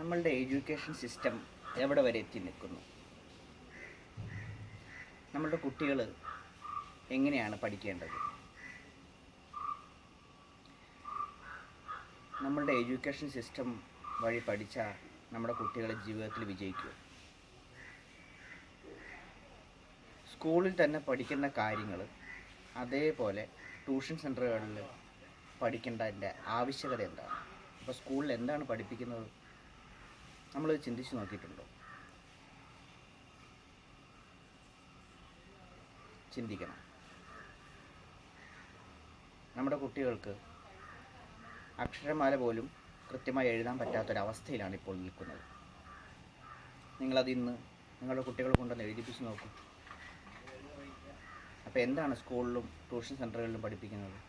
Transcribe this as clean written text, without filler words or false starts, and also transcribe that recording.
നമ്മളുടെ education system എവിടെ വരെ എത്തി നിൽക്കുന്നു? നമ്മളുടെ കുട്ടികൾ എങ്ങനെയാണ് പഠിക്കേണ്ടത്? നമ്മളുടെ എഡ്യൂക്കേഷൻ സിസ്റ്റം വഴി പഠിച്ചാൽ നമ്മുടെ കുട്ടികൾ ജീവിതത്തിൽ വിജയിക്കും. സ്കൂളിൽ തന്നെ പഠിക്കുന്ന കാര്യങ്ങൾ അതേപോലെ ട്യൂഷൻ സെൻ്ററുകളിൽ പഠിക്കേണ്ടതിൻ്റെ ആവശ്യകത എന്താണ്? അപ്പോൾ സ്കൂളിൽ എന്താണ് പഠിപ്പിക്കുന്നത്? നമ്മളത് ചിന്തിച്ച് നോക്കിയിട്ടുണ്ടോ? ചിന്തിക്കണം. നമ്മുടെ കുട്ടികൾക്ക് അക്ഷരമാല പോലും കൃത്യമായി എഴുതാൻ പറ്റാത്തൊരവസ്ഥയിലാണ് ഇപ്പോൾ നിൽക്കുന്നത്. നിങ്ങളതിന്ന് നിങ്ങളുടെ കുട്ടികളെ കൊണ്ടൊന്ന് എഴുതിപ്പിച്ച് നോക്കും. അപ്പോൾ എന്താണ് സ്കൂളിലും ട്യൂഷൻ സെൻ്ററുകളിലും പഠിപ്പിക്കുന്നത്?